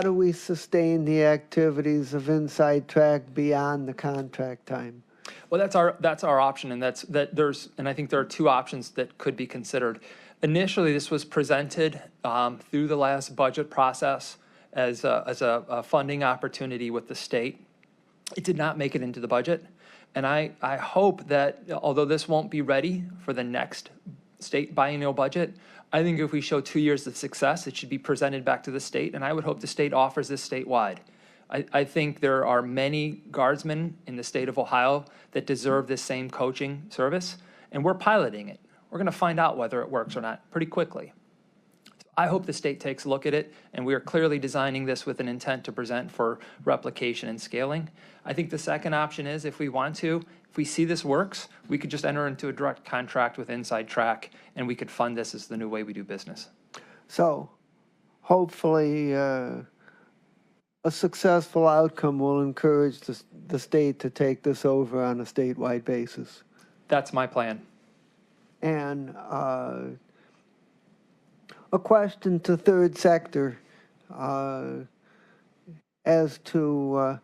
do we sustain the activities of Inside Track beyond the contract time? Well, that's our option, and I think there are two options that could be considered. Initially, this was presented through the last budget process as a funding opportunity with the state. It did not make it into the budget, and I hope that although this won't be ready for the next state biennial budget, I think if we show 2 years of success, it should be presented back to the state, and I would hope the state offers this statewide. I think there are many guardsmen in the state of Ohio that deserve this same coaching service, and we're piloting it. We're going to find out whether it works or not pretty quickly. I hope the state takes a look at it, and we are clearly designing this with an intent to present for replication and scaling. I think the second option is if we see this works, we could just enter into a direct contract with Inside Track, and we could fund this as the new way we do business. So, hopefully, a successful outcome will encourage the state to take this over on a statewide basis. That's my plan. And a question to third sector as to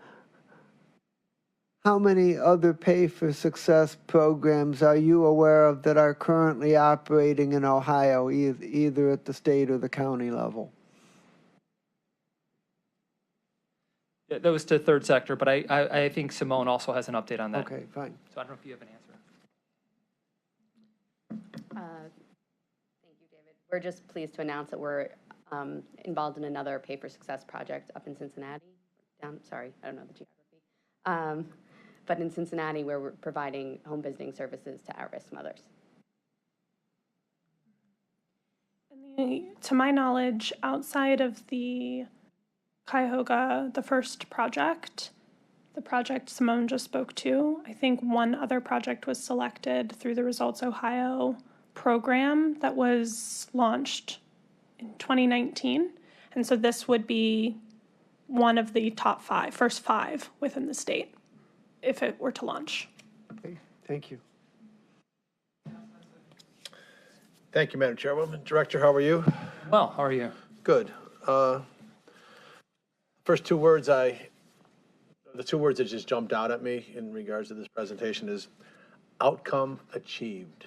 how many other Pay for Success programs are you aware of that are currently operating in Ohio, either at the state or the county level? Yeah, that was to third sector, but I think Simone also has an update on that. Okay, fine. So I don't know if you have an answer. Thank you, David. We're just pleased to announce that we're involved in another Pay for Success project up in Cincinnati. Sorry, I don't know the geography. But in Cincinnati, where we're providing home visiting services to at-risk mothers. To my knowledge, outside of the Cuyahoga, the first project, the project Simone just spoke to. I think one other project was selected through the Results Ohio program that was launched in 2019. And so this would be one of the top first five within the state, if it were to launch. Okay, thank you. Thank you, Madam Chairwoman. Director, how are you? Well, how are you? Good. First two words the two words that just jumped out at me in regards to this presentation is outcome achieved.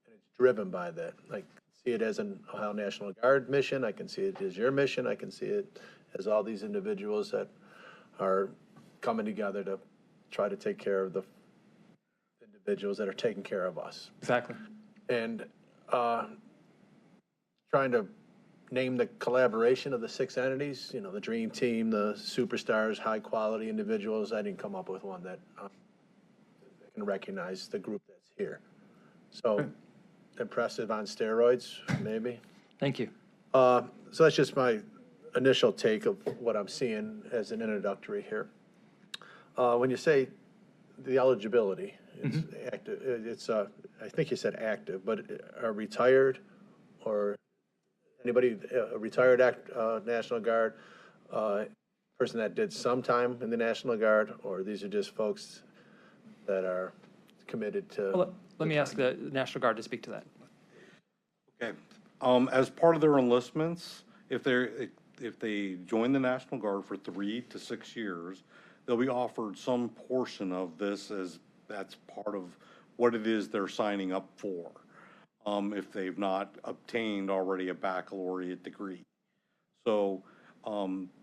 And it's driven by that. I see it as an Ohio National Guard mission. I can see it as your mission. I can see it as all these individuals that are coming together to try to take care of the individuals that are taking care of us. Exactly. And trying to name the collaboration of the 6 entities, you know, the dream team, the superstars, high quality individuals. I didn't come up with one that can recognize the group that's here. So impressive on steroids, maybe. Thank you. So that's just my initial take of what I'm seeing as an introductory here. When you say the eligibility, it's active. It's I think you said active, but are retired or anybody retired National Guard, person that did some time in the National Guard, or these are just folks that are committed to? Well, let me ask the National Guard to speak to that. Okay. As part of their enlistments, if they join the National Guard for 3 to 6 years, they'll be offered some portion of this as that's part of what it is they're signing up for, if they've not obtained already a baccalaureate degree. So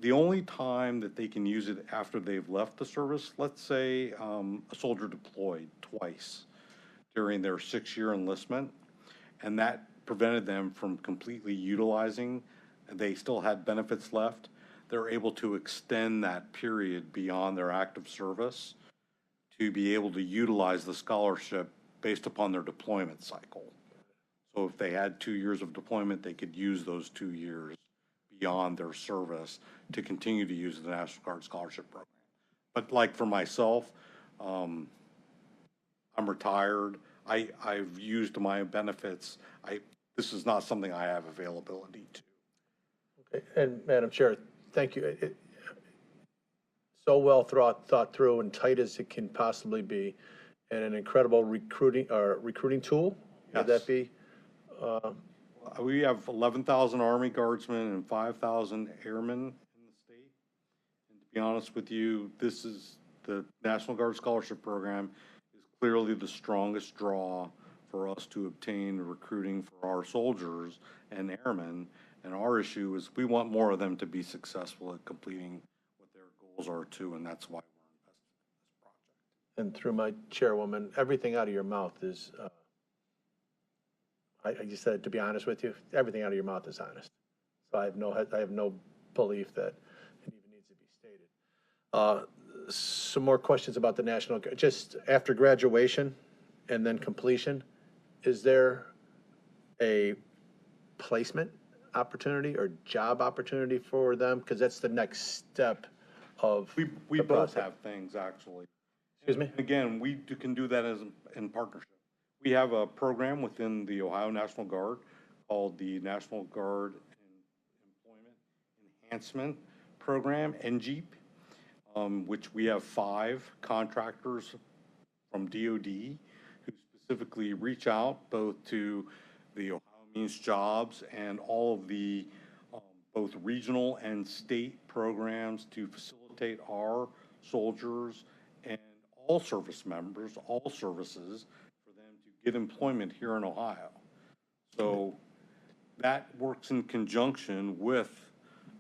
the only time that they can use it after they've left the service, let's say a soldier deployed twice during their 6-year enlistment, and that prevented them from completely utilizing, they still had benefits left, they're able to extend that period beyond their active service to be able to utilize the scholarship based upon their deployment cycle. So if they had 2 years of deployment, they could use those 2 years beyond their service to continue to use the National Guard Scholarship Program. But like for myself, I'm retired. I've used my benefits. This is not something I have availability to. Okay. And Madam Chair, thank you. So well thought through and tight as it can possibly be, and an incredible recruiting tool. Would that be? We have 11,000 Army Guardsmen and 5,000 airmen in the state. And to be honest with you, the National Guard Scholarship Program is clearly the strongest draw for us to obtain recruiting for our soldiers and airmen. And our issue is we want more of them to be successful at completing what their goals are too, and that's why we're invested in this project. And through my chairwoman, everything out of your mouth is, I just said, to be honest with you, everything out of your mouth is honest. So I have no belief that it even needs to be stated. Some more questions about the National Guard. Just after graduation and then completion, is there a placement opportunity or job opportunity for them? Because that's the next step of We the both process. have things, actually. Excuse me? Again, can do that in partnership. We have a program within the Ohio National Guard called the National Guard Employment Enhancement Program, NGEP, which we have 5 contractors from DOD who specifically reach out both to the Ohio Means Jobs and all of the both regional and state programs to facilitate our soldiers and all service members, all services, for them to get employment here in Ohio. So that works in conjunction with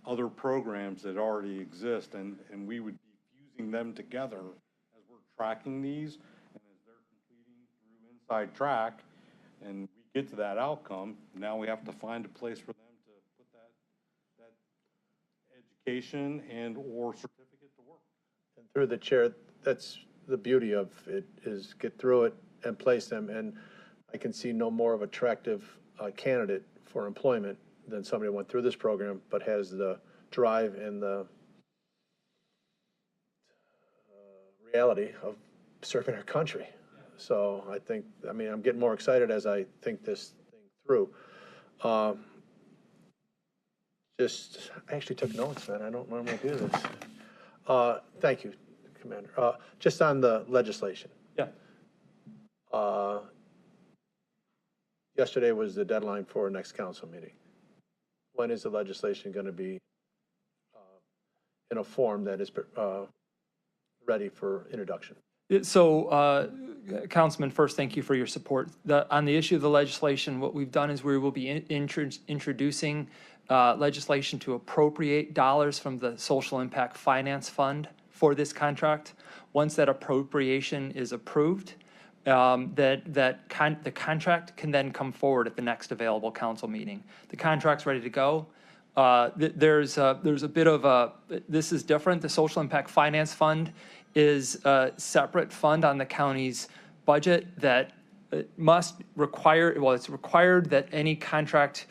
other programs that already exist, and we would be fusing them together as we're tracking these, and as they're completing through Inside Track, and we get to that outcome. Now we have to find a place for them to put that education and or certificate to work. And through the chair, that's the beauty of it, is get through it and place them. And I can see no more of attractive candidate for employment than somebody who went through this program but has the drive and the reality of serving our country. So I mean, I'm getting more excited as I think this thing through. I actually took notes, man. I don't normally do this. Thank you, Commander. Just on the legislation. Yeah. Yesterday was the deadline for next council meeting. When is the legislation going to be in a form that is ready for introduction? So, Councilman, first, thank you for your support. On the issue of the legislation, what we've done is we will be introducing legislation to appropriate dollars from the Social Impact Finance Fund for this contract. Once that appropriation is approved, the contract can then come forward at the next available council meeting. The contract's ready to go. There's a bit of a, this is different. The Social Impact Finance Fund is a separate fund on the county's budget that must require, well, it's required that any contract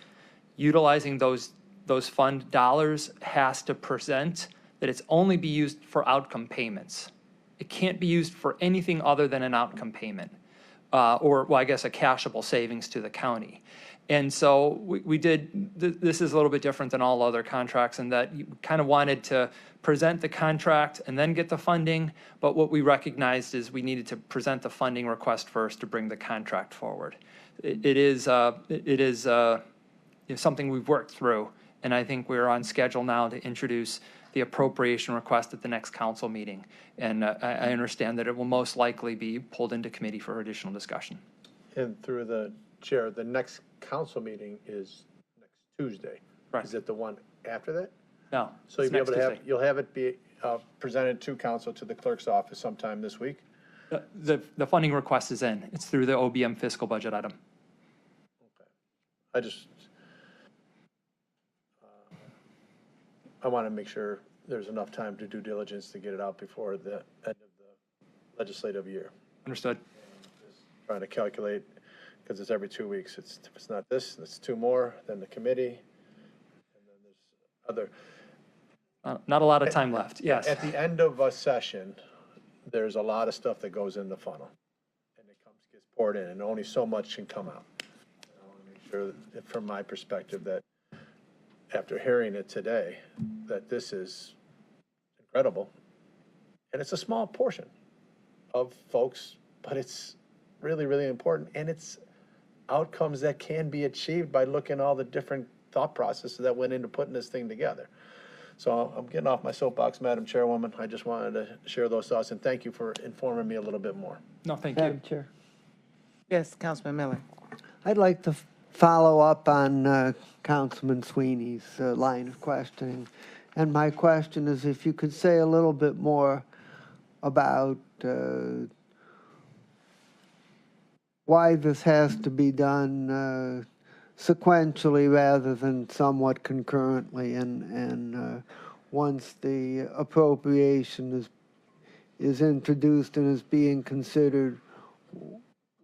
utilizing those fund dollars has to present that it's only be used for outcome payments. It can't be used for anything other than an outcome payment, or, well, I guess a cashable savings to the county. And so we did, this is a little bit different than all other contracts in that you kind of wanted to present the contract and then get the funding, but what we recognized is we needed to present the funding request first to bring the contract forward. It is something we've worked through, and I think we're on schedule now to introduce the appropriation request at the next council meeting. And I understand that it will most likely be pulled into committee for additional discussion. And through the chair, the next council meeting is next Tuesday. Right. Is it the one after that? No. So it's you'll be able next to have, Tuesday. you'll have it be presented to council, to the clerk's office sometime this week? The funding request is in. It's through the OBM fiscal budget item. I just, I want to make sure there's enough time to due diligence to get it out before the end of the legislative year. Understood. Trying to calculate, because it's every 2 weeks. If it's not this, it's two more, then the committee, and then there's other. Not a lot of time left, yes. At the end of a session, there's a lot of stuff that goes in the funnel, and it gets poured in, and only so much can come out. I want to make sure, that, from my perspective, that after hearing it today, that this is incredible, and it's a small portion of folks, but it's really, really important, and it's outcomes that can be achieved by looking at all the different thought processes that went into putting this thing together. So I'm getting off my soapbox, Madam Chairwoman. I just wanted to share those thoughts, and thank you for informing me a little bit more. No, thank you. Madam Chair. Yes, Councilman Miller. I'd like to follow up on Councilman Sweeney's line of questioning. And my question is if you could say a little bit more about why this has to be done sequentially rather than somewhat concurrently, and once the appropriation is introduced and is being considered,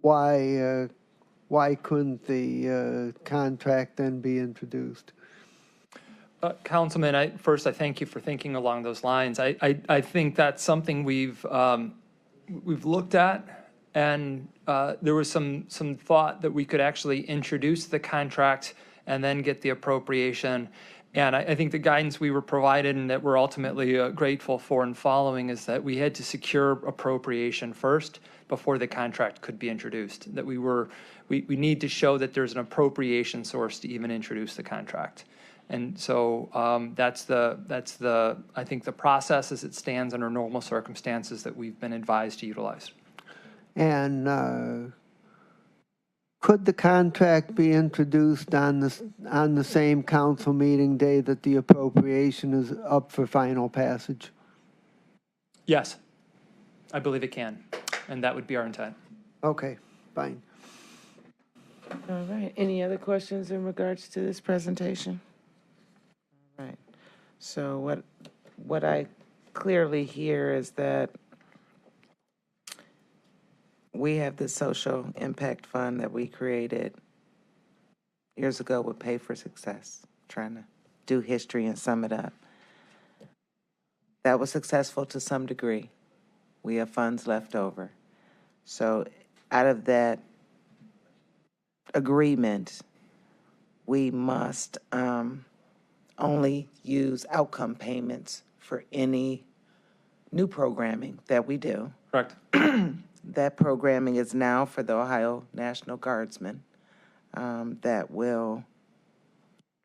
why couldn't the contract then be introduced? Councilman, first I thank you for thinking along those lines. I think that's something we've looked at, and there was some thought that we could actually introduce the contract and then get the appropriation. And I think the guidance we were provided and that we're ultimately grateful for and following is that we had to secure appropriation first before the contract could be introduced. That we need to show that there's an appropriation source to even introduce the contract. And so that's I think the process as it stands under normal circumstances that we've been advised to utilize. And could the contract be introduced on the same council meeting day that the appropriation is up for final passage? Yes, I believe it can, and that would be our intent. Okay, fine. All right, any other questions in regards to this presentation? All right, so what I clearly hear is that we have the social impact fund that we created years ago with Pay for Success, trying to do history and sum it up. That was successful to some degree. we have funds left over. So out of that agreement, we must only use outcome payments for any new programming that we do. Correct. That programming is now for the Ohio National Guardsmen that will,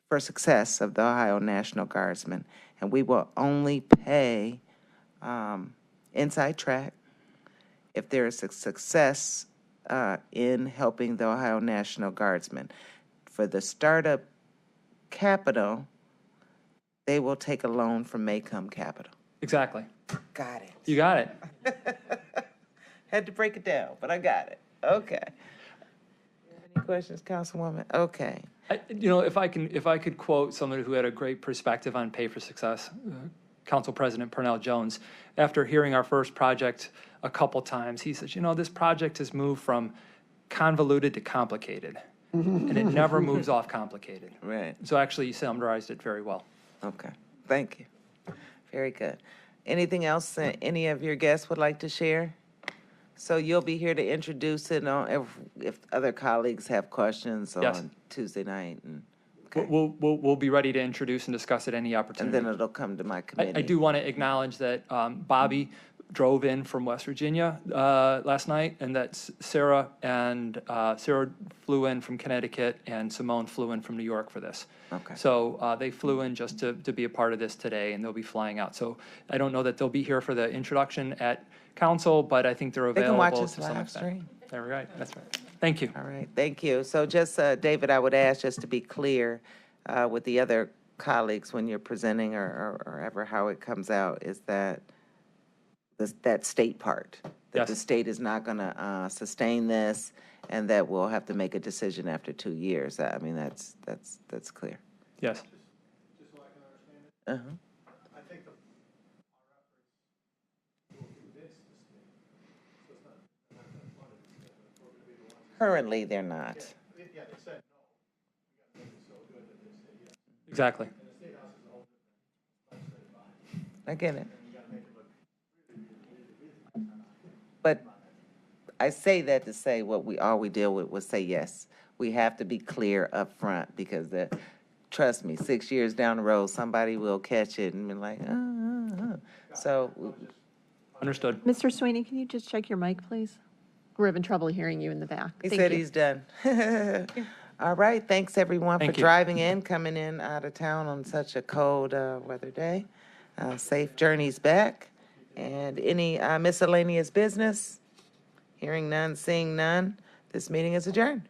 for success of the Ohio National Guardsmen. And we will only pay inside track if there is a success in helping the Ohio National Guardsmen. For the startup capital, they will take a loan from Maycomb Capital. Exactly. Got it. You got it. Had to break it down, but I got it. Okay. Any questions, Councilwoman? Okay. If I could quote somebody who had a great perspective on pay for success, Council President Purnell Jones, after hearing our first project a couple times, he says, this project has moved from convoluted to complicated, and it never moves off complicated. Right. So actually, you summarized it very well. Okay. Thank you. Very good. Anything else any of your guests would like to share? So you'll be here to introduce it on if other colleagues have questions Yes. on Tuesday night, and okay. We'll be ready to introduce and discuss at any And opportunity. then it'll come to my committee. I do want to acknowledge that Bobby drove in from West Virginia last night, and that Sarah flew in from Connecticut, and Simone flew in from New York for this. Okay. So they flew in just to be a part of this today, and they'll be flying out. So I don't know that they'll be here for the introduction at council, but I think they're They available can watch to us some live extent. stream. There, right. That's right. Thank you. All right, thank you. So just, David, I would ask just to be clear with the other colleagues when you're presenting or ever how it comes out, is that that state part, that the Yes. state is not going to sustain this, and that we'll have to make a decision after 2 years. I mean, that's clear. Yes. Uh-huh. I think our efforts will convince the state. So it's not that funded. We're going to be the ones. Currently, they're not. Yeah, they said no. We got to make it so good that they say yes. Exactly. And the state house is a whole different legislative body. I get it. And we got to make it look But I say that to say what all we deal with was say yes. We have to be clear up front, because trust me, 6 years down the road, somebody will catch it and be like, So, Understood. Mr. Sweeney, can you just check your mic, please? We're having trouble hearing you in the back. he Thank said you. he's done. All right, thanks everyone for Thank you. driving in, coming in out of town on such a cold weather day. Safe journeys back. And any miscellaneous business? Hearing none, seeing none, this meeting is adjourned.